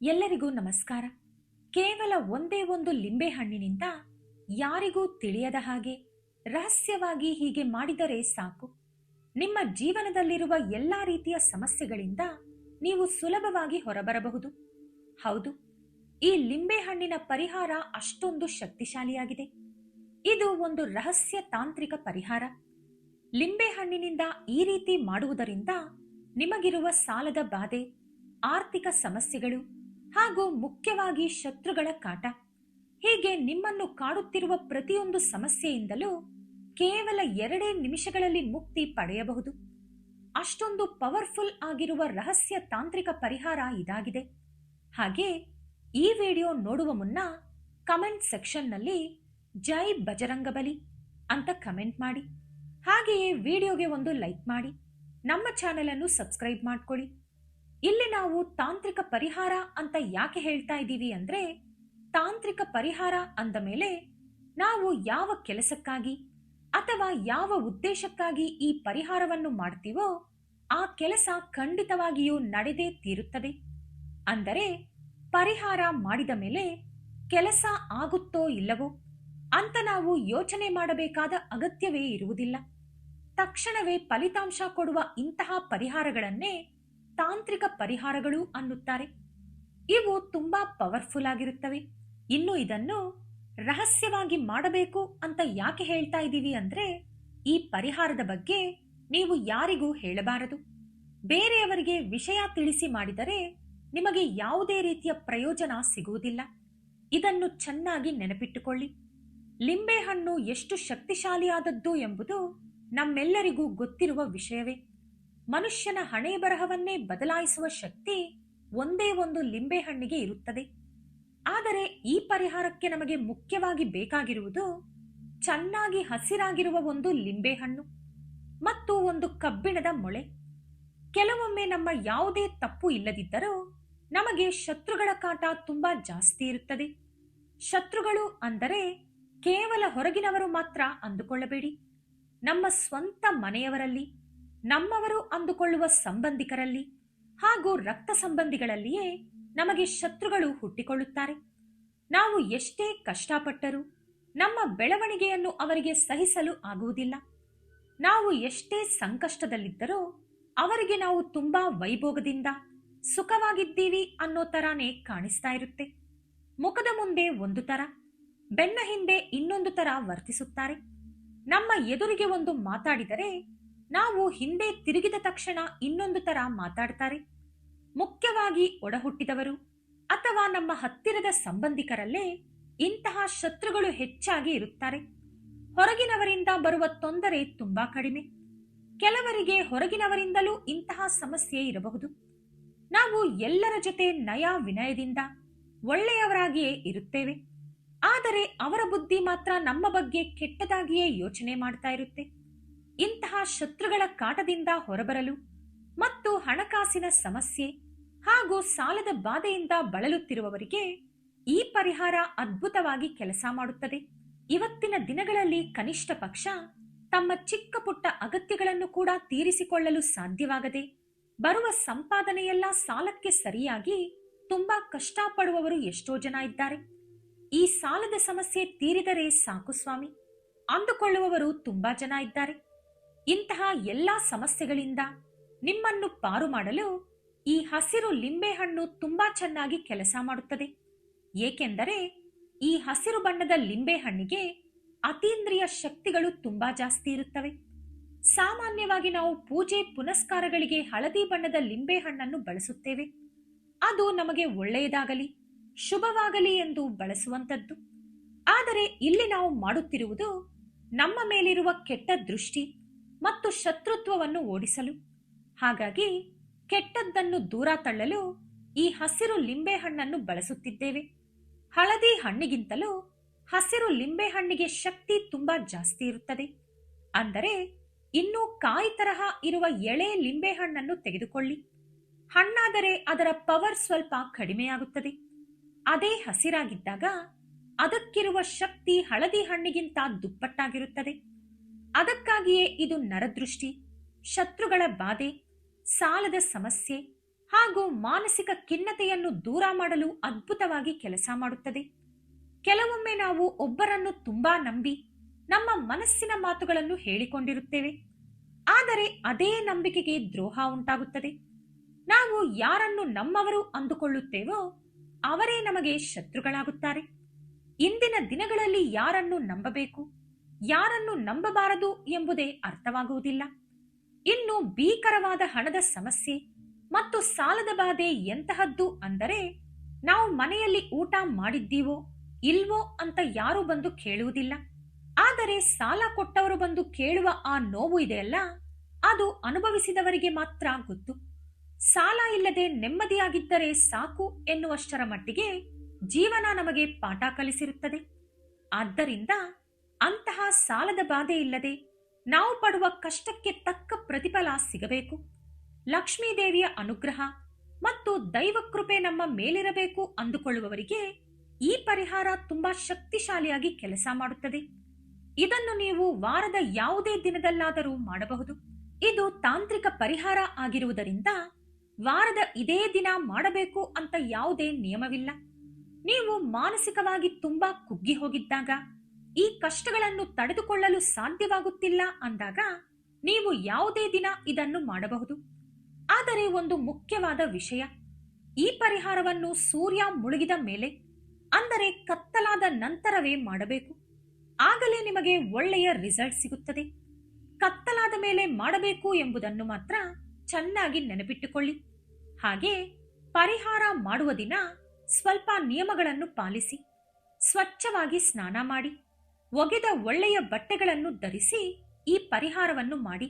ಎಲ್ಲರಿಗೂ ನಮಸ್ಕಾರ. ಕೇವಲ ಒಂದೇ ಒಂದು ಲಿಂಬೆಹಣ್ಣಿನಿಂದ ಯಾರಿಗೂ ತಿಳಿಯದ ಹಾಗೆ ರಹಸ್ಯವಾಗಿ ಹೀಗೆ ಮಾಡಿದರೆ ಸಾಕು, ನಿಮ್ಮ ಜೀವನದಲ್ಲಿರುವ ಎಲ್ಲಾ ರೀತಿಯ ಸಮಸ್ಯೆಗಳಿಂದ ನೀವು ಸುಲಭವಾಗಿ ಹೊರಬರಬಹುದು. ಹೌದು, ಈ ಲಿಂಬೆಹಣ್ಣಿನ ಪರಿಹಾರ ಅಷ್ಟೊಂದು ಶಕ್ತಿಶಾಲಿಯಾಗಿದೆ. ಇದು ಒಂದು ರಹಸ್ಯ ತಾಂತ್ರಿಕ ಪರಿಹಾರ. ಲಿಂಬೆಹಣ್ಣಿನಿಂದ ಈ ರೀತಿ ಮಾಡುವುದರಿಂದ ನಿಮಗಿರುವ ಸಾಲದ ಬಾಧೆ, ಆರ್ಥಿಕ ಸಮಸ್ಯೆಗಳು ಹಾಗೂ ಮುಖ್ಯವಾಗಿ ಶತ್ರುಗಳ ಕಾಟ, ಹೀಗೆ ನಿಮ್ಮನ್ನು ಕಾಡುತ್ತಿರುವ ಪ್ರತಿಯೊಂದು ಸಮಸ್ಯೆಯಿಂದಲೂ ಕೇವಲ 2 ನಿಮಿಷಗಳಲ್ಲಿ ಮುಕ್ತಿ ಪಡೆಯಬಹುದು. ಅಷ್ಟೊಂದು ಪವರ್ಫುಲ್ ಆಗಿರುವ ರಹಸ್ಯ ತಾಂತ್ರಿಕ ಪರಿಹಾರ ಇದಾಗಿದೆ. ಹಾಗೆ ಈ ವಿಡಿಯೋ ನೋಡುವ ಮುನ್ನ ಕಮೆಂಟ್ ಸೆಕ್ಷನ್ನಲ್ಲಿ ಜೈ ಬಜರಂಗಬಲಿ ಅಂತ ಕಮೆಂಟ್ ಮಾಡಿ, ಹಾಗೆಯೇ ವಿಡಿಯೋಗೆ ಒಂದು ಲೈಕ್ ಮಾಡಿ, ನಮ್ಮ ಚಾನೆಲ್ ಅನ್ನು ಸಬ್ಸ್ಕ್ರೈಬ್ ಮಾಡ್ಕೊಳ್ಳಿ. ಇಲ್ಲಿ ನಾವು ತಾಂತ್ರಿಕ ಪರಿಹಾರ ಅಂತ ಯಾಕೆ ಹೇಳ್ತಾ ಇದ್ದೀವಿ ಅಂದ್ರೆ, ತಾಂತ್ರಿಕ ಪರಿಹಾರ ಅಂದ ಮೇಲೆ ನಾವು ಯಾವ ಕೆಲಸಕ್ಕಾಗಿ ಅಥವಾ ಯಾವ ಉದ್ದೇಶಕ್ಕಾಗಿ ಈ ಪರಿಹಾರವನ್ನು ಮಾಡ್ತೀವೋ ಆ ಕೆಲಸ ಖಂಡಿತವಾಗಿಯೂ ನಡೆದೇ ತೀರುತ್ತದೆ. ಅಂದರೆ ಪರಿಹಾರ ಮಾಡಿದ ಮೇಲೆ ಕೆಲಸ ಆಗುತ್ತೋ ಇಲ್ಲವೋ ಅಂತ ನಾವು ಯೋಚನೆ ಮಾಡಬೇಕಾದ ಅಗತ್ಯವೇ ಇರುವುದಿಲ್ಲ. ತಕ್ಷಣವೇ ಫಲಿತಾಂಶ ಕೊಡುವ ಇಂತಹ ಪರಿಹಾರಗಳನ್ನೇ ತಾಂತ್ರಿಕ ಪರಿಹಾರಗಳು ಅನ್ನುತ್ತಾರೆ. ಇವು ತುಂಬಾ ಪವರ್ಫುಲ್ ಆಗಿರುತ್ತವೆ. ಇನ್ನು ಇದನ್ನು ರಹಸ್ಯವಾಗಿ ಮಾಡಬೇಕು ಅಂತ ಯಾಕೆ ಹೇಳ್ತಾ ಇದ್ದೀವಿ ಅಂದ್ರೆ, ಈ ಪರಿಹಾರದ ಬಗ್ಗೆ ನೀವು ಯಾರಿಗೂ ಹೇಳಬಾರದು. ಬೇರೆಯವರಿಗೆ ವಿಷಯ ತಿಳಿಸಿ ಮಾಡಿದರೆ ನಿಮಗೆ ಯಾವುದೇ ರೀತಿಯ ಪ್ರಯೋಜನ ಸಿಗುವುದಿಲ್ಲ. ಇದನ್ನು ಚೆನ್ನಾಗಿ ನೆನಪಿಟ್ಟುಕೊಳ್ಳಿ. ಲಿಂಬೆಹಣ್ಣು ಎಷ್ಟು ಶಕ್ತಿಶಾಲಿಯಾದದ್ದು ಎಂಬುದು ನಮ್ಮೆಲ್ಲರಿಗೂ ಗೊತ್ತಿರುವ ವಿಷಯವೇ. ಮನುಷ್ಯನ ಹಣೆ ಬರಹವನ್ನೇ ಬದಲಾಯಿಸುವ ಶಕ್ತಿ ಒಂದೇ ಒಂದು ಲಿಂಬೆಹಣ್ಣಿಗೆ ಇರುತ್ತದೆ. ಆದರೆ ಈ ಪರಿಹಾರಕ್ಕೆ ನಮಗೆ ಮುಖ್ಯವಾಗಿ ಬೇಕಾಗಿರುವುದು ಚೆನ್ನಾಗಿ ಹಸಿರಾಗಿರುವ ಒಂದು ಲಿಂಬೆಹಣ್ಣು ಮತ್ತು ಒಂದು ಕಬ್ಬಿಣದ ಮೊಳೆ. ಕೆಲವೊಮ್ಮೆ ನಮ್ಮ ಯಾವುದೇ ತಪ್ಪು ಇಲ್ಲದಿದ್ದರೂ ನಮಗೆ ಶತ್ರುಗಳ ಕಾಟ ತುಂಬಾ ಜಾಸ್ತಿ ಇರುತ್ತದೆ. ಶತ್ರುಗಳು ಅಂದರೆ ಕೇವಲ ಹೊರಗಿನವರು ಮಾತ್ರ ಅಂದುಕೊಳ್ಳಬೇಡಿ. ನಮ್ಮ ಸ್ವಂತ ಮನೆಯವರಲ್ಲಿ, ನಮ್ಮವರು ಅಂದುಕೊಳ್ಳುವ ಸಂಬಂಧಿಕರಲ್ಲಿ ಹಾಗೂ ರಕ್ತ ಸಂಬಂಧಿಗಳಲ್ಲಿಯೇ ನಮಗೆ ಶತ್ರುಗಳು ಹುಟ್ಟಿಕೊಳ್ಳುತ್ತಾರೆ. ನಾವು ಎಷ್ಟೇ ಕಷ್ಟಪಟ್ಟರೂ ನಮ್ಮ ಬೆಳವಣಿಗೆಯನ್ನು ಅವರಿಗೆ ಸಹಿಸಲು ಆಗುವುದಿಲ್ಲ. ನಾವು ಎಷ್ಟೇ ಸಂಕಷ್ಟದಲ್ಲಿದ್ದರೂ ಅವರಿಗೆ ನಾವು ತುಂಬಾ ವೈಭೋಗದಿಂದ ಸುಖವಾಗಿದ್ದೀವಿ ಅನ್ನೋ ತರಾನೇ ಕಾಣಿಸ್ತಾ ಇರುತ್ತೆ. ಮುಖದ ಮುಂದೆ ಒಂದು ತರ, ಬೆನ್ನ ಹಿಂದೆ ಇನ್ನೊಂದು ತರ ವರ್ತಿಸುತ್ತಾರೆ. ನಮ್ಮ ಎದುರಿಗೆ ಒಂದು ಮಾತಾಡಿದರೆ ನಾವು ಹಿಂದೆ ತಿರುಗಿದ ತಕ್ಷಣ ಇನ್ನೊಂದು ತರ ಮಾತಾಡ್ತಾರೆ. ಮುಖ್ಯವಾಗಿ ಒಡಹುಟ್ಟಿದವರು ಅಥವಾ ನಮ್ಮ ಹತ್ತಿರದ ಸಂಬಂಧಿಕರಲ್ಲೇ ಇಂತಹ ಶತ್ರುಗಳು ಹೆಚ್ಚಾಗಿ ಇರುತ್ತಾರೆ. ಹೊರಗಿನವರಿಂದ ಬರುವ ತೊಂದರೆ ತುಂಬಾ ಕಡಿಮೆ. ಕೆಲವರಿಗೆ ಹೊರಗಿನವರಿಂದಲೂ ಇಂತಹ ಸಮಸ್ಯೆ ಇರಬಹುದು. ನಾವು ಎಲ್ಲರ ಜೊತೆ ನಯ ವಿನಯದಿಂದ ಒಳ್ಳೆಯವರಾಗಿಯೇ ಇರುತ್ತೇವೆ. ಆದರೆ ಅವರ ಬುದ್ಧಿ ಮಾತ್ರ ನಮ್ಮ ಬಗ್ಗೆ ಕೆಟ್ಟದಾಗಿಯೇ ಯೋಚನೆ ಮಾಡ್ತಾ ಇರುತ್ತೆ. ಇಂತಹ ಶತ್ರುಗಳ ಕಾಟದಿಂದ ಹೊರಬರಲು ಮತ್ತು ಹಣಕಾಸಿನ ಸಮಸ್ಯೆ ಹಾಗೂ ಸಾಲದ ಬಾಧೆಯಿಂದ ಬಳಲುತ್ತಿರುವವರಿಗೆ ಈ ಪರಿಹಾರ ಅದ್ಭುತವಾಗಿ ಕೆಲಸ ಮಾಡುತ್ತದೆ. ಇವತ್ತಿನ ದಿನಗಳಲ್ಲಿ ಕನಿಷ್ಠ ಪಕ್ಷ ತಮ್ಮ ಚಿಕ್ಕ ಪುಟ್ಟ ಅಗತ್ಯಗಳನ್ನು ಕೂಡ ತೀರಿಸಿಕೊಳ್ಳಲು ಸಾಧ್ಯವಾಗದೆ ಬರುವ ಸಂಪಾದನೆಯೆಲ್ಲ ಸಾಲಕ್ಕೆ ಸರಿಯಾಗಿ ತುಂಬಾ ಕಷ್ಟಪಡುವವರು ಎಷ್ಟೋ ಜನ ಇದ್ದಾರೆ. ಈ ಸಾಲದ ಸಮಸ್ಯೆ ತೀರಿದರೆ ಸಾಕು ಸ್ವಾಮಿ ಅಂದುಕೊಳ್ಳುವವರು ತುಂಬಾ ಜನ ಇದ್ದಾರೆ. ಇಂತಹ ಎಲ್ಲಾ ಸಮಸ್ಯೆಗಳಿಂದ ನಿಮ್ಮನ್ನು ಪಾರು ಮಾಡಲು ಈ ಹಸಿರು ಲಿಂಬೆಹಣ್ಣು ತುಂಬಾ ಚೆನ್ನಾಗಿ ಕೆಲಸ ಮಾಡುತ್ತದೆ. ಏಕೆಂದರೆ ಈ ಹಸಿರು ಬಣ್ಣದ ಲಿಂಬೆಹಣ್ಣಿಗೆ ಅತೀಂದ್ರಿಯ ಶಕ್ತಿಗಳು ತುಂಬಾ ಜಾಸ್ತಿ ಇರುತ್ತವೆ. ಸಾಮಾನ್ಯವಾಗಿ ನಾವು ಪೂಜೆ ಪುನಸ್ಕಾರಗಳಿಗೆ ಹಳದಿ ಬಣ್ಣದ ಲಿಂಬೆಹಣ್ಣನ್ನು ಬಳಸುತ್ತೇವೆ. ಅದು ನಮಗೆ ಒಳ್ಳೆಯದಾಗಲಿ ಶುಭವಾಗಲಿ ಎಂದು ಬಳಸುವಂತದ್ದು. ಆದರೆ ಇಲ್ಲಿ ನಾವು ಮಾಡುತ್ತಿರುವುದು ನಮ್ಮ ಮೇಲಿರುವ ಕೆಟ್ಟ ದೃಷ್ಟಿ ಮತ್ತು ಶತ್ರುತ್ವವನ್ನು ಓಡಿಸಲು. ಹಾಗಾಗಿ ಕೆಟ್ಟದ್ದನ್ನು ದೂರ ತಳ್ಳಲು ಈ ಹಸಿರು ಲಿಂಬೆಹಣ್ಣನ್ನು ಬಳಸುತ್ತಿದ್ದೇವೆ. ಹಳದಿ ಹಣ್ಣಿಗಿಂತಲೂ ಹಸಿರು ಲಿಂಬೆಹಣ್ಣಿಗೆ ಶಕ್ತಿ ತುಂಬಾ ಜಾಸ್ತಿ ಇರುತ್ತದೆ. ಅಂದರೆ ಇನ್ನೂ ಕಾಯಿ ತರಹ ಇರುವ ಎಳೆ ಲಿಂಬೆಹಣ್ಣನ್ನು ತೆಗೆದುಕೊಳ್ಳಿ. ಹಣ್ಣಾದರೆ ಅದರ ಪವರ್ ಸ್ವಲ್ಪ ಕಡಿಮೆಯಾಗುತ್ತದೆ. ಅದೇ ಹಸಿರಾಗಿದ್ದಾಗ ಅದಕ್ಕಿರುವ ಶಕ್ತಿ ಹಳದಿ ಹಣ್ಣಿಗಿಂತ ದುಪ್ಪಟ್ಟಾಗಿರುತ್ತದೆ. ಅದಕ್ಕಾಗಿಯೇ ಇದು ನರದೃಷ್ಟಿ, ಶತ್ರುಗಳ ಬಾಧೆ, ಸಾಲದ ಸಮಸ್ಯೆ ಹಾಗೂ ಮಾನಸಿಕ ಖಿನ್ನತೆಯನ್ನು ದೂರ ಮಾಡಲು ಅದ್ಭುತವಾಗಿ ಕೆಲಸ ಮಾಡುತ್ತದೆ. ಕೆಲವೊಮ್ಮೆ ನಾವು ಒಬ್ಬರನ್ನು ತುಂಬಾ ನಂಬಿ ನಮ್ಮ ಮನಸ್ಸಿನ ಮಾತುಗಳನ್ನು ಹೇಳಿಕೊಂಡಿರುತ್ತೇವೆ. ಆದರೆ ಅದೇ ನಂಬಿಕೆಗೆ ದ್ರೋಹ ಉಂಟಾಗುತ್ತದೆ. ನಾವು ಯಾರನ್ನು ನಮ್ಮವರು ಅಂದುಕೊಳ್ಳುತ್ತೇವೋ ಅವರೇ ನಮಗೆ ಶತ್ರುಗಳಾಗುತ್ತಾರೆ. ಇಂದಿನ ದಿನಗಳಲ್ಲಿ ಯಾರನ್ನು ನಂಬಬೇಕು, ಯಾರನ್ನು ನಂಬಬಾರದು ಎಂಬುದೇ ಅರ್ಥವಾಗುವುದಿಲ್ಲ. ಇನ್ನು ಭೀಕರವಾದ ಹಣದ ಸಮಸ್ಯೆ ಮತ್ತು ಸಾಲದ ಬಾಧೆ ಎಂತಹದ್ದು ಅಂದರೆ, ನಾವು ಮನೆಯಲ್ಲಿ ಊಟ ಮಾಡಿದ್ದೀವೋ ಇಲ್ವೋ ಅಂತ ಯಾರೂ ಬಂದು ಕೇಳುವುದಿಲ್ಲ. ಆದರೆ ಸಾಲ ಕೊಟ್ಟವರು ಬಂದು ಕೇಳುವ ಆ ನೋವು ಇದೆಯಲ್ಲ, ಅದು ಅನುಭವಿಸಿದವರಿಗೆ ಮಾತ್ರ ಗೊತ್ತು. ಸಾಲ ಇಲ್ಲದೆ ನೆಮ್ಮದಿಯಾಗಿದ್ದರೆ ಸಾಕು ಎನ್ನುವಷ್ಟರ ಮಟ್ಟಿಗೆ ಜೀವನ ನಮಗೆ ಪಾಠ ಕಲಿಸಿರುತ್ತದೆ. ಆದ್ದರಿಂದ ಅಂತಹ ಸಾಲದ ಬಾಧೆ ಇಲ್ಲದೆ ನಾವು ಪಡುವ ಕಷ್ಟಕ್ಕೆ ತಕ್ಕ ಪ್ರತಿಫಲ ಸಿಗಬೇಕು. ಲಕ್ಷ್ಮೀದೇವಿಯ ಅನುಗ್ರಹ ಮತ್ತು ದೈವಕೃಪೆ ನಮ್ಮ ಮೇಲಿರಬೇಕು ಅಂದುಕೊಳ್ಳುವವರಿಗೆ ಈ ಪರಿಹಾರ ತುಂಬಾ ಶಕ್ತಿಶಾಲಿಯಾಗಿ ಕೆಲಸ ಮಾಡುತ್ತದೆ. ಇದನ್ನು ನೀವು ವಾರದ ಯಾವುದೇ ದಿನದಲ್ಲಾದರೂ ಮಾಡಬಹುದು. ಇದು ತಾಂತ್ರಿಕ ಪರಿಹಾರ ಆಗಿರುವುದರಿಂದ ವಾರದ ಇದೇ ದಿನ ಮಾಡಬೇಕು ಅಂತ ಯಾವುದೇ ನಿಯಮವಿಲ್ಲ. ನೀವು ಮಾನಸಿಕವಾಗಿ ತುಂಬಾ ಕುಗ್ಗಿ ಹೋಗಿದ್ದಾಗ, ಈ ಕಷ್ಟಗಳನ್ನು ತಡೆದುಕೊಳ್ಳಲು ಸಾಧ್ಯವಾಗುತ್ತಿಲ್ಲ ಅಂದಾಗ ನೀವು ಯಾವುದೇ ದಿನ ಇದನ್ನು ಮಾಡಬಹುದು. ಆದರೆ ಒಂದು ಮುಖ್ಯವಾದ ವಿಷಯ, ಈ ಪರಿಹಾರವನ್ನು ಸೂರ್ಯ ಮುಳುಗಿದ ಮೇಲೆ, ಅಂದರೆ ಕತ್ತಲಾದ ನಂತರವೇ ಮಾಡಬೇಕು. ಆಗಲೇ ನಿಮಗೆ ಒಳ್ಳೆಯ ರಿಸಲ್ಟ್ ಸಿಗುತ್ತದೆ. ಕತ್ತಲಾದ ಮೇಲೆ ಮಾಡಬೇಕು ಎಂಬುದನ್ನು ಮಾತ್ರ ಚೆನ್ನಾಗಿ ನೆನಪಿಟ್ಟುಕೊಳ್ಳಿ. ಹಾಗೆ ಪರಿಹಾರ ಮಾಡುವ ದಿನ ಸ್ವಲ್ಪ ನಿಯಮಗಳನ್ನು ಪಾಲಿಸಿ. ಸ್ವಚ್ಛವಾಗಿ ಸ್ನಾನ ಮಾಡಿ, ಒಗೆದ ಒಳ್ಳೆಯ ಬಟ್ಟೆಗಳನ್ನು ಧರಿಸಿ ಈ ಪರಿಹಾರವನ್ನು ಮಾಡಿ.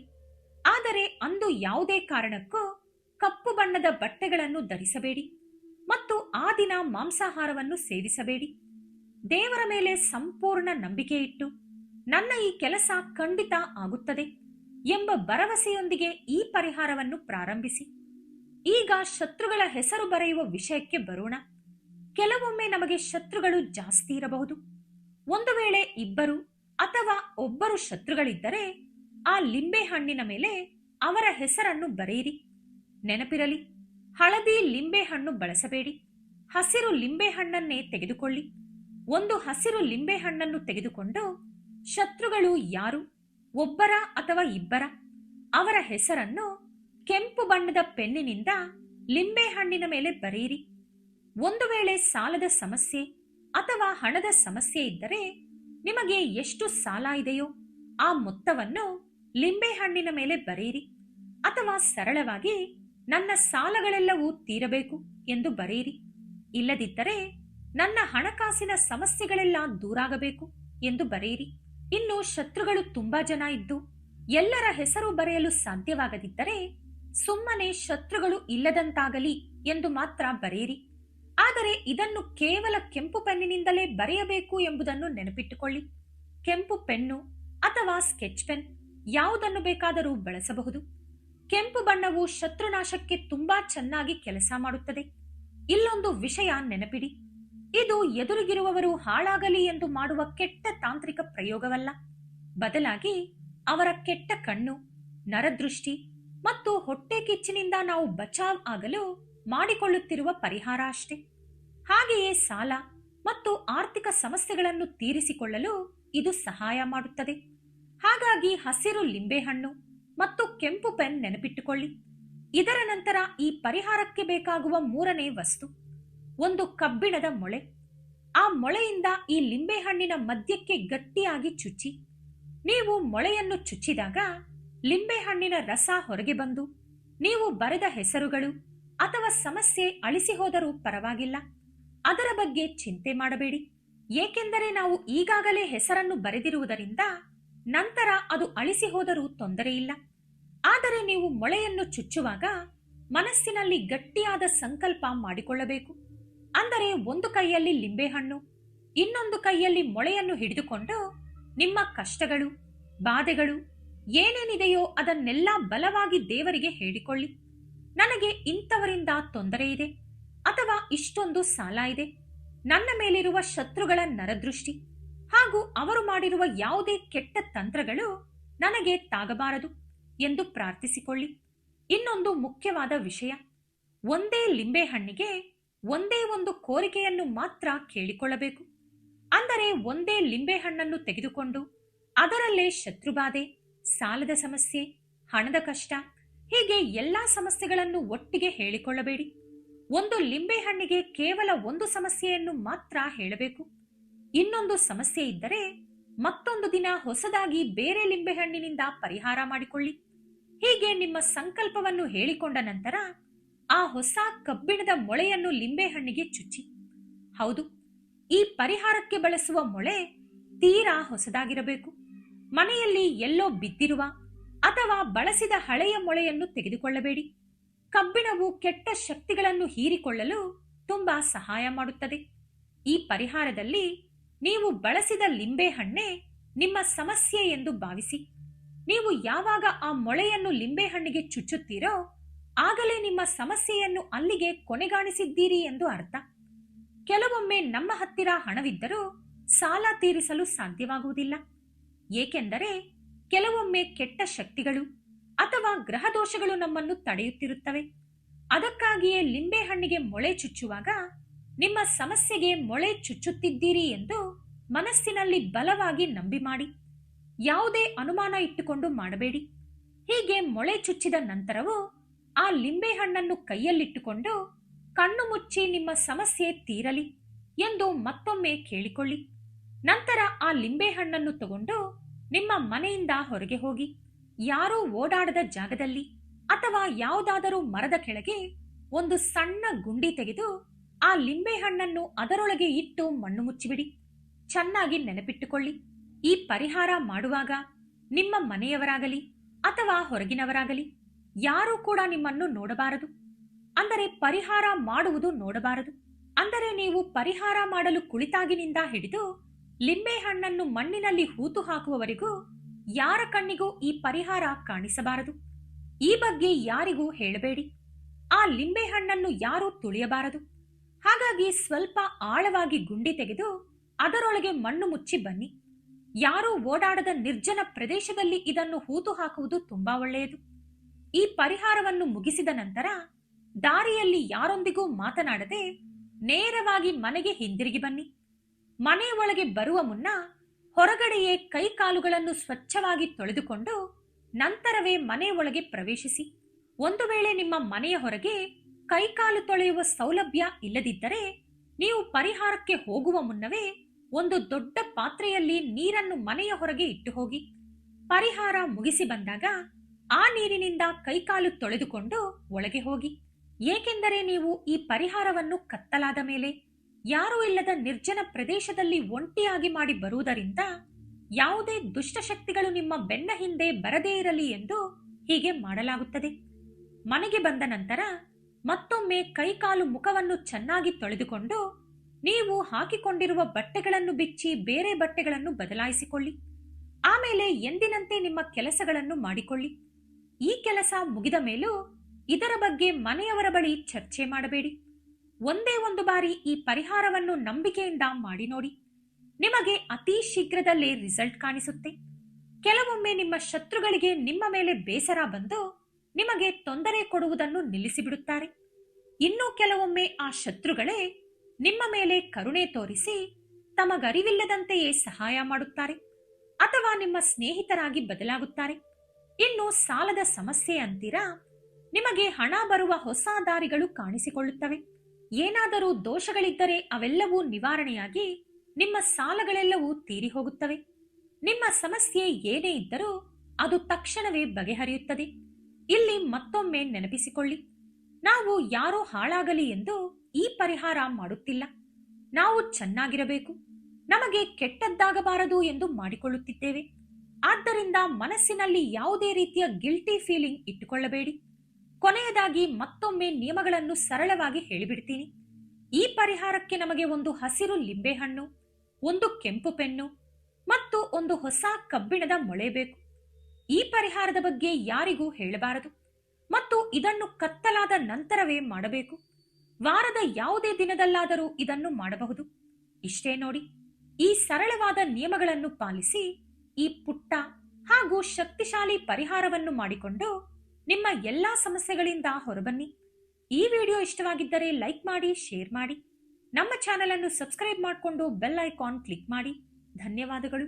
ಆದರೆ ಅಂದು ಯಾವುದೇ ಕಾರಣಕ್ಕೂ ಕಪ್ಪು ಬಣ್ಣದ ಬಟ್ಟೆಗಳನ್ನು ಧರಿಸಬೇಡಿ ಮತ್ತು ಆ ದಿನ ಮಾಂಸಾಹಾರವನ್ನು ಸೇವಿಸಬೇಡಿ. ದೇವರ ಮೇಲೆ ಸಂಪೂರ್ಣ ನಂಬಿಕೆ ಇಟ್ಟು ನನ್ನ ಈ ಕೆಲಸ ಖಂಡಿತ ಆಗುತ್ತದೆ ಎಂಬ ಭರವಸೆಯೊಂದಿಗೆ ಈ ಪರಿಹಾರವನ್ನು ಪ್ರಾರಂಭಿಸಿ. ಈಗ ಶತ್ರುಗಳ ಹೆಸರು ಬರೆಯುವ ವಿಷಯಕ್ಕೆ ಬರೋಣ. ಕೆಲವೊಮ್ಮೆ ನಮಗೆ ಶತ್ರುಗಳು ಜಾಸ್ತಿ ಇರಬಹುದು. ಒಂದು ವೇಳೆ ಇಬ್ಬರು ಅಥವಾ ಒಬ್ಬರು ಶತ್ರುಗಳಿದ್ದರೆ ಆ ಲಿಂಬೆ ಹಣ್ಣಿನ ಮೇಲೆ ಅವರ ಹೆಸರನ್ನು ಬರೆಯಿರಿ. ನೆನಪಿರಲಿ, ಹಳದಿ ಲಿಂಬೆ ಹಣ್ಣು ಬಳಸಬೇಡಿ. ಹಸಿರು ಲಿಂಬೆ ಹಣ್ಣನ್ನೇ ತೆಗೆದುಕೊಳ್ಳಿ. ಒಂದು ಹಸಿರು ಲಿಂಬೆ ಹಣ್ಣನ್ನು ತೆಗೆದುಕೊಂಡು ಶತ್ರುಗಳು ಯಾರು, ಒಬ್ಬರ ಅಥವಾ ಇಬ್ಬರ, ಅವರ ಹೆಸರನ್ನು ಕೆಂಪು ಬಣ್ಣದ ಪೆನ್ನಿನಿಂದ ಲಿಂಬೆ ಹಣ್ಣಿನ ಮೇಲೆ ಬರೆಯಿರಿ. ಒಂದು ವೇಳೆ ಸಾಲದ ಸಮಸ್ಯೆ ಅಥವಾ ಹಣದ ಸಮಸ್ಯೆ ಇದ್ದರೆ ನಿಮಗೆ ಎಷ್ಟು ಸಾಲ ಇದೆಯೋ ಆ ಮೊತ್ತವನ್ನು ಲಿಂಬೆ ಹಣ್ಣಿನ ಮೇಲೆ ಬರೆಯಿರಿ. ಅಥವಾ ಸರಳವಾಗಿ ನನ್ನ ಸಾಲಗಳೆಲ್ಲವೂ ತೀರಬೇಕು ಎಂದು ಬರೆಯಿರಿ. ಇಲ್ಲದಿದ್ದರೆ ನನ್ನ ಹಣಕಾಸಿನ ಸಮಸ್ಯೆಗಳೆಲ್ಲ ದೂರಾಗಬೇಕು ಎಂದು ಬರೆಯಿರಿ. ಇನ್ನು ಶತ್ರುಗಳು ತುಂಬಾ ಜನ ಇದ್ದು ಎಲ್ಲರ ಹೆಸರು ಬರೆಯಲು ಸಾಧ್ಯವಾಗದಿದ್ದರೆ ಸುಮ್ಮನೆ ಶತ್ರುಗಳು ಇಲ್ಲದಂತಾಗಲಿ ಎಂದು ಮಾತ್ರ ಬರೆಯಿರಿ. ಆದರೆ ಇದನ್ನು ಕೇವಲ ಕೆಂಪು ಪೆನ್ನಿನಿಂದಲೇ ಬರೆಯಬೇಕು ಎಂಬುದನ್ನು ನೆನಪಿಟ್ಟುಕೊಳ್ಳಿ. ಕೆಂಪು ಪೆನ್ನು ಅಥವಾ ಸ್ಕೆಚ್ ಪೆನ್ ಯಾವುದನ್ನು ಬೇಕಾದರೂ ಬಳಸಬಹುದು. ಕೆಂಪು ಬಣ್ಣವು ಶತ್ರುನಾಶಕ್ಕೆ ತುಂಬಾ ಚೆನ್ನಾಗಿ ಕೆಲಸ ಮಾಡುತ್ತದೆ. ಇಲ್ಲೊಂದು ವಿಷಯ ನೆನಪಿಡಿ, ಇದು ಎದುರಿಗಿರುವವರು ಹಾಳಾಗಲಿ ಎಂದು ಮಾಡುವ ಕೆಟ್ಟ ತಾಂತ್ರಿಕ ಪ್ರಯೋಗವಲ್ಲ. ಬದಲಾಗಿ ಅವರ ಕೆಟ್ಟ ಕಣ್ಣು, ನರದೃಷ್ಟಿ ಮತ್ತು ಹೊಟ್ಟೆ ಕಿಚ್ಚಿನಿಂದ ನಾವು ಬಚಾವ್ ಆಗಲು ಮಾಡಿಕೊಳ್ಳುತ್ತಿರುವ ಪರಿಹಾರ ಅಷ್ಟೇ. ಹಾಗೆಯೇ ಸಾಲ ಮತ್ತು ಆರ್ಥಿಕ ಸಮಸ್ಯೆಗಳನ್ನು ತೀರಿಸಿಕೊಳ್ಳಲು ಇದು ಸಹಾಯ ಮಾಡುತ್ತದೆ. ಹಾಗಾಗಿ ಹಸಿರು ಲಿಂಬೆಹಣ್ಣು ಮತ್ತು ಕೆಂಪು ಪೆನ್ ನೆನಪಿಟ್ಟುಕೊಳ್ಳಿ. ಇದರ ನಂತರ ಈ ಪರಿಹಾರಕ್ಕೆ ಬೇಕಾಗುವ ಮೂರನೇ ವಸ್ತು ಒಂದು ಕಬ್ಬಿಣದ ಮೊಳೆ. ಆ ಮೊಳೆಯಿಂದ ಈ ಲಿಂಬೆಹಣ್ಣಿನ ಮಧ್ಯಕ್ಕೆ ಗಟ್ಟಿಯಾಗಿ ಚುಚ್ಚಿ. ನೀವು ಮೊಳೆಯನ್ನು ಚುಚ್ಚಿದಾಗ ಲಿಂಬೆಹಣ್ಣಿನ ರಸ ಹೊರಗೆ ಬಂದು ನೀವು ಬರೆದ ಹೆಸರುಗಳು ಅಥವಾ ಸಮಸ್ಯೆ ಅಳಿಸಿ ಹೋದರೂ ಪರವಾಗಿಲ್ಲ. ಅದರ ಬಗ್ಗೆ ಚಿಂತೆ ಮಾಡಬೇಡಿ. ಏಕೆಂದರೆ ನಾವು ಈಗಾಗಲೇ ಹೆಸರನ್ನು ಬರೆದಿರುವುದರಿಂದ ನಂತರ ಅದು ಅಳಿಸಿ ಹೋದರೂ ತೊಂದರೆ ಇಲ್ಲ. ಆದರೆ ನೀವು ಮೊಳೆಯನ್ನು ಚುಚ್ಚುವಾಗ ಮನಸ್ಸಿನಲ್ಲಿ ಗಟ್ಟಿಯಾದ ಸಂಕಲ್ಪ ಮಾಡಿಕೊಳ್ಳಬೇಕು. ಅಂದರೆ ಒಂದು ಕೈಯಲ್ಲಿ ಲಿಂಬೆಹಣ್ಣು, ಇನ್ನೊಂದು ಕೈಯಲ್ಲಿ ಮೊಳೆಯನ್ನು ಹಿಡಿದುಕೊಂಡು ನಿಮ್ಮ ಕಷ್ಟಗಳು, ಬಾಧೆಗಳು ಏನೇನಿದೆಯೋ ಅದನ್ನೆಲ್ಲ ಬಲವಾಗಿ ದೇವರಿಗೆ ಹೇಳಿಕೊಳ್ಳಿ. ನನಗೆ ಇಂಥವರಿಂದ ತೊಂದರೆ ಇದೆ ಅಥವಾ ಇಷ್ಟೊಂದು ಸಾಲ ಇದೆ, ನನ್ನ ಮೇಲಿರುವ ಶತ್ರುಗಳ ನರದೃಷ್ಟಿ ಹಾಗೂ ಅವರು ಮಾಡಿರುವ ಯಾವುದೇ ಕೆಟ್ಟ ತಂತ್ರಗಳು ನನಗೆ ತಾಗಬಾರದು ಎಂದು ಪ್ರಾರ್ಥಿಸಿಕೊಳ್ಳಿ. ಇನ್ನೊಂದು ಮುಖ್ಯವಾದ ವಿಷಯ, ಒಂದೇ ಲಿಂಬೆಹಣ್ಣಿಗೆ ಒಂದೇ ಒಂದು ಕೋರಿಕೆಯನ್ನು ಮಾತ್ರ ಕೇಳಿಕೊಳ್ಳಬೇಕು. ಅಂದರೆ ಒಂದೇ ಲಿಂಬೆಹಣ್ಣನ್ನು ತೆಗೆದುಕೊಂಡು ಅದರಲ್ಲೇ ಶತ್ರುಬಾಧೆ, ಸಾಲದ ಸಮಸ್ಯೆ, ಹಣದ ಕಷ್ಟ, ಹೀಗೆ ಎಲ್ಲಾ ಸಮಸ್ಯೆಗಳನ್ನು ಒಟ್ಟಿಗೆ ಹೇಳಿಕೊಳ್ಳಬೇಡಿ. ಒಂದು ಲಿಂಬೆಹಣ್ಣಿಗೆ ಕೇವಲ ಒಂದು ಸಮಸ್ಯೆಯನ್ನು ಮಾತ್ರ ಹೇಳಬೇಕು. ಇನ್ನೊಂದು ಸಮಸ್ಯೆ ಇದ್ದರೆ ಮತ್ತೊಂದು ದಿನ ಹೊಸದಾಗಿ ಬೇರೆ ಲಿಂಬೆಹಣ್ಣಿನಿಂದ ಪರಿಹಾರ ಮಾಡಿಕೊಳ್ಳಿ. ಹೀಗೆ ನಿಮ್ಮ ಸಂಕಲ್ಪವನ್ನು ಹೇಳಿಕೊಂಡ ನಂತರ ಆ ಹೊಸ ಕಬ್ಬಿಣದ ಮೊಳೆಯನ್ನು ಲಿಂಬೆಹಣ್ಣಿಗೆ ಚುಚ್ಚಿ. ಹೌದು, ಈ ಪರಿಹಾರಕ್ಕೆ ಬಳಸುವ ಮೊಳೆ ತೀರಾ ಹೊಸದಾಗಿರಬೇಕು. ಮನೆಯಲ್ಲಿ ಎಲ್ಲೋ ಬಿದ್ದಿರುವ ಅಥವಾ ಬಳಸಿದ ಹಳೆಯ ಮೊಳೆಯನ್ನು ತೆಗೆದುಕೊಳ್ಳಬೇಡಿ. ಕಬ್ಬಿಣವು ಕೆಟ್ಟ ಶಕ್ತಿಗಳನ್ನು ಹೀರಿಕೊಳ್ಳಲು ತುಂಬಾ ಸಹಾಯ ಮಾಡುತ್ತದೆ. ಈ ಪರಿಹಾರದಲ್ಲಿ ನೀವು ಬಳಸಿದ ಲಿಂಬೆಹಣ್ಣೆ ನಿಮ್ಮ ಸಮಸ್ಯೆ ಎಂದು ಭಾವಿಸಿ. ನೀವು ಯಾವಾಗ ಆ ಮೊಳೆಯನ್ನು ಲಿಂಬೆಹಣ್ಣಿಗೆ ಚುಚ್ಚುತ್ತೀರೋ ಆಗಲೇ ನಿಮ್ಮ ಸಮಸ್ಯೆಯನ್ನು ಅಲ್ಲಿಗೆ ಕೊನೆಗಾಣಿಸಿದ್ದೀರಿ ಎಂದು ಅರ್ಥ. ಕೆಲವೊಮ್ಮೆ ನಮ್ಮ ಹತ್ತಿರ ಹಣವಿದ್ದರೂ ಸಾಲ ತೀರಿಸಲು ಸಾಧ್ಯವಾಗುವುದಿಲ್ಲ. ಏಕೆಂದರೆ ಕೆಲವೊಮ್ಮೆ ಕೆಟ್ಟ ಶಕ್ತಿಗಳು ಅಥವಾ ಗ್ರಹದೋಷಗಳು ನಮ್ಮನ್ನು ತಡೆಯುತ್ತಿರುತ್ತವೆ. ಅದಕ್ಕಾಗಿಯೇ ಲಿಂಬೆಹಣ್ಣಿಗೆ ಮೊಳೆ ಚುಚ್ಚುವಾಗ ನಿಮ್ಮ ಸಮಸ್ಯೆಗೆ ಮೊಳೆ ಚುಚ್ಚುತ್ತಿದ್ದೀರಿ ಎಂದು ಮನಸ್ಸಿನಲ್ಲಿ ಬಲವಾಗಿ ನಂಬಿ ಮಾಡಿ. ಯಾವುದೇ ಅನುಮಾನ ಇಟ್ಟುಕೊಂಡು ಮಾಡಬೇಡಿ. ಹೀಗೆ ಮೊಳೆ ಚುಚ್ಚಿದ ನಂತರವೂ ಆ ಲಿಂಬೆಹಣ್ಣನ್ನು ಕೈಯಲ್ಲಿಟ್ಟುಕೊಂಡು ಕಣ್ಣು ಮುಚ್ಚಿ ನಿಮ್ಮ ಸಮಸ್ಯೆ ತೀರಲಿ ಎಂದು ಮತ್ತೊಮ್ಮೆ ಕೇಳಿಕೊಳ್ಳಿ. ನಂತರ ಆ ಲಿಂಬೆಹಣ್ಣನ್ನು ತಗೊಂಡು ನಿಮ್ಮ ಮನೆಯಿಂದ ಹೊರಗೆ ಹೋಗಿ ಯಾರೂ ಓಡಾಡದ ಜಾಗದಲ್ಲಿ ಅಥವಾ ಯಾವುದಾದರೂ ಮರದ ಕೆಳಗೆ ಒಂದು ಸಣ್ಣ ಗುಂಡಿ ತೆಗೆದು ಆ ಲಿಂಬೆಹಣ್ಣನ್ನು ಅದರೊಳಗೆ ಇಟ್ಟು ಮಣ್ಣು ಮುಚ್ಚಿಬಿಡಿ. ಚೆನ್ನಾಗಿ ನೆನಪಿಟ್ಟುಕೊಳ್ಳಿ, ಈ ಪರಿಹಾರ ಮಾಡುವಾಗ ನಿಮ್ಮ ಮನೆಯವರಾಗಲಿ ಅಥವಾ ಹೊರಗಿನವರಾಗಲಿ ಯಾರೂ ಕೂಡ ನಿಮ್ಮನ್ನು ನೋಡಬಾರದು. ಅಂದರೆ ಪರಿಹಾರ ಮಾಡುವುದು ನೋಡಬಾರದು. ಅಂದರೆ ನೀವು ಪರಿಹಾರ ಮಾಡಲು ಕುಳಿತಾಗಿನಿಂದ ಹಿಡಿದು ಲಿಂಬೆಹಣ್ಣನ್ನು ಮಣ್ಣಿನಲ್ಲಿ ಹೂತು ಹಾಕುವವರೆಗೂ ಯಾರ ಕಣ್ಣಿಗೂ ಈ ಪರಿಹಾರ ಕಾಣಿಸಬಾರದು. ಈ ಬಗ್ಗೆ ಯಾರಿಗೂ ಹೇಳಬೇಡಿ. ಆ ಲಿಂಬೆಹಣ್ಣನ್ನು ಯಾರೂ ತುಳಿಯಬಾರದು. ಹಾಗಾಗಿ ಸ್ವಲ್ಪ ಆಳವಾಗಿ ಗುಂಡಿ ತೆಗೆದು ಅದರೊಳಗೆ ಮಣ್ಣು ಮುಚ್ಚಿ ಬನ್ನಿ. ಯಾರೂ ಓಡಾಡದ ನಿರ್ಜನ ಪ್ರದೇಶದಲ್ಲಿ ಇದನ್ನು ಹೂತು ಹಾಕುವುದು ತುಂಬಾ ಒಳ್ಳೆಯದು. ಈ ಪರಿಹಾರವನ್ನು ಮುಗಿಸಿದ ನಂತರ ದಾರಿಯಲ್ಲಿ ಯಾರೊಂದಿಗೂ ಮಾತನಾಡದೆ ನೇರವಾಗಿ ಮನೆಗೆ ಹಿಂದಿರುಗಿ ಬನ್ನಿ. ಮನೆ ಒಳಗೆ ಬರುವ ಮುನ್ನ ಹೊರಗಡೆಯೇ ಕೈ ಕಾಲುಗಳನ್ನು ಸ್ವಚ್ಛವಾಗಿ ತೊಳೆದುಕೊಂಡು ನಂತರವೇ ಮನೆ ಒಳಗೆ ಪ್ರವೇಶಿಸಿ. ಒಂದು ವೇಳೆ ನಿಮ್ಮ ಮನೆಯ ಹೊರಗೆ ಕೈಕಾಲು ತೊಳೆಯುವ ಸೌಲಭ್ಯ ಇಲ್ಲದಿದ್ದರೆ ನೀವು ಪರಿಹಾರಕ್ಕೆ ಹೋಗುವ ಮುನ್ನವೇ ಒಂದು ದೊಡ್ಡ ಪಾತ್ರೆಯಲ್ಲಿ ನೀರನ್ನು ಮನೆಯ ಹೊರಗೆ ಇಟ್ಟು ಹೋಗಿ. ಪರಿಹಾರ ಮುಗಿಸಿ ಬಂದಾಗ ಆ ನೀರಿನಿಂದ ಕೈಕಾಲು ತೊಳೆದುಕೊಂಡು ಒಳಗೆ ಹೋಗಿ. ಏಕೆಂದರೆ ನೀವು ಈ ಪರಿಹಾರವನ್ನು ಕತ್ತಲಾದ ಮೇಲೆ ಯಾರೂ ಇಲ್ಲದ ನಿರ್ಜನ ಪ್ರದೇಶದಲ್ಲಿ ಒಂಟಿಯಾಗಿ ಮಾಡಿ ಬರುವುದರಿಂದ ಯಾವುದೇ ದುಷ್ಟಶಕ್ತಿಗಳು ನಿಮ್ಮ ಬೆನ್ನ ಹಿಂದೆ ಬರದೇ ಇರಲಿ ಎಂದು ಹೀಗೆ ಮಾಡಲಾಗುತ್ತದೆ. ಮನೆಗೆ ಬಂದ ನಂತರ ಮತ್ತೊಮ್ಮೆ ಕೈಕಾಲು ಮುಖವನ್ನು ಚೆನ್ನಾಗಿ ತೊಳೆದುಕೊಂಡು ನೀವು ಹಾಕಿಕೊಂಡಿರುವ ಬಟ್ಟೆಗಳನ್ನು ಬಿಚ್ಚಿ ಬೇರೆ ಬಟ್ಟೆಗಳನ್ನು ಬದಲಾಯಿಸಿಕೊಳ್ಳಿ. ಆಮೇಲೆ ಎಂದಿನಂತೆ ನಿಮ್ಮ ಕೆಲಸಗಳನ್ನು ಮಾಡಿಕೊಳ್ಳಿ. ಈ ಕೆಲಸ ಮುಗಿದ ಮೇಲೂ ಇದರ ಬಗ್ಗೆ ಮನೆಯವರ ಬಳಿ ಚರ್ಚೆ ಮಾಡಬೇಡಿ. ಒಂದೇ ಒಂದು ಬಾರಿ ಈ ಪರಿಹಾರವನ್ನು ನಂಬಿಕೆಯಿಂದ ಮಾಡಿ ನೋಡಿ. ನಿಮಗೆ ಅತಿ ಶೀಘ್ರದಲ್ಲೇ ರಿಸಲ್ಟ್ ಕಾಣಿಸುತ್ತೆ. ಕೆಲವೊಮ್ಮೆ ನಿಮ್ಮ ಶತ್ರುಗಳಿಗೆ ನಿಮ್ಮ ಮೇಲೆ ಬೇಸರ ಬಂದು ನಿಮಗೆ ತೊಂದರೆ ಕೊಡುವುದನ್ನು ನಿಲ್ಲಿಸಿಬಿಡುತ್ತಾರೆ. ಇನ್ನು ಕೆಲವೊಮ್ಮೆ ಆ ಶತ್ರುಗಳೇ ನಿಮ್ಮ ಮೇಲೆ ಕರುಣೆ ತೋರಿಸಿ ತಮಗರಿವಿಲ್ಲದಂತೆಯೇ ಸಹಾಯ ಮಾಡುತ್ತಾರೆ ಅಥವಾ ನಿಮ್ಮ ಸ್ನೇಹಿತರಾಗಿ ಬದಲಾಗುತ್ತಾರೆ. ಇನ್ನು ಸಾಲದ ಸಮಸ್ಯೆ ಅಂತೀರಾ, ನಿಮಗೆ ಹಣ ಬರುವ ಹೊಸ ದಾರಿಗಳು ಕಾಣಿಸಿಕೊಳ್ಳುತ್ತವೆ. ಏನಾದರೂ ದೋಷಗಳಿದ್ದರೆ ಅವೆಲ್ಲವೂ ನಿವಾರಣೆಯಾಗಿ ನಿಮ್ಮ ಸಾಲಗಳೆಲ್ಲವೂ ತೀರಿ ಹೋಗುತ್ತವೆ. ನಿಮ್ಮ ಸಮಸ್ಯೆ ಏನೇ ಇದ್ದರೂ ಅದು ತಕ್ಷಣವೇ ಬಗೆಹರಿಯುತ್ತದೆ. ಇಲ್ಲಿ ಮತ್ತೊಮ್ಮೆ ನೆನಪಿಸಿಕೊಳ್ಳಿ, ನಾವು ಯಾರೋ ಹಾಳಾಗಲಿ ಎಂದು ಈ ಪರಿಹಾರ ಮಾಡುತ್ತಿಲ್ಲ. ನಾವು ಚೆನ್ನಾಗಿರಬೇಕು, ನಮಗೆ ಕೆಟ್ಟದ್ದಾಗಬಾರದು ಎಂದು ಮಾಡಿಕೊಳ್ಳುತ್ತಿದ್ದೇವೆ. ಆದ್ದರಿಂದ ಮನಸ್ಸಿನಲ್ಲಿ ಯಾವುದೇ ರೀತಿಯ ಗಿಲ್ಟಿ ಫೀಲಿಂಗ್ ಇಟ್ಟುಕೊಳ್ಳಬೇಡಿ. ಕೊನೆಯದಾಗಿ ಮತ್ತೊಮ್ಮೆ ನಿಯಮಗಳನ್ನು ಸರಳವಾಗಿ ಹೇಳಿಬಿಡ್ತೀನಿ. ಈ ಪರಿಹಾರಕ್ಕೆ ನಮಗೆ ಒಂದು ಹಸಿರು ಲಿಂಬೆಹಣ್ಣು, ಒಂದು ಕೆಂಪು ಪೆನ್ನು ಮತ್ತು ಒಂದು ಹೊಸ ಕಬ್ಬಿಣದ ಮೊಳೆ ಬೇಕು. ಈ ಪರಿಹಾರದ ಬಗ್ಗೆ ಯಾರಿಗೂ ಹೇಳಬಾರದು ಮತ್ತು ಇದನ್ನು ಕತ್ತಲಾದ ನಂತರವೇ ಮಾಡಬೇಕು. ವಾರದ ಯಾವುದೇ ದಿನದಲ್ಲಾದರೂ ಇದನ್ನು ಮಾಡಬಹುದು. ಇಷ್ಟೇ ನೋಡಿ. ಈ ಸರಳವಾದ ನಿಯಮಗಳನ್ನು ಪಾಲಿಸಿ ಈ ಪುಟ್ಟ ಹಾಗೂ ಶಕ್ತಿಶಾಲಿ ಪರಿಹಾರವನ್ನು ಮಾಡಿಕೊಂಡು ನಿಮ್ಮ ಎಲ್ಲಾ ಸಮಸ್ಯೆಗಳಿಂದ ಹೊರಬನ್ನಿ. ಈ ವಿಡಿಯೋ ಇಷ್ಟವಾಗಿದ್ದರೆ ಲೈಕ್ ಮಾಡಿ, ಶೇರ್ ಮಾಡಿ. ನಮ್ಮ ಚಾನೆಲ್ ಅನ್ನು ಸಬ್ಸ್ಕ್ರೈಬ್ ಮಾಡಿಕೊಂಡು ಬೆಲ್ ಐಕಾನ್ ಕ್ಲಿಕ್ ಮಾಡಿ. ಧನ್ಯವಾದಗಳು.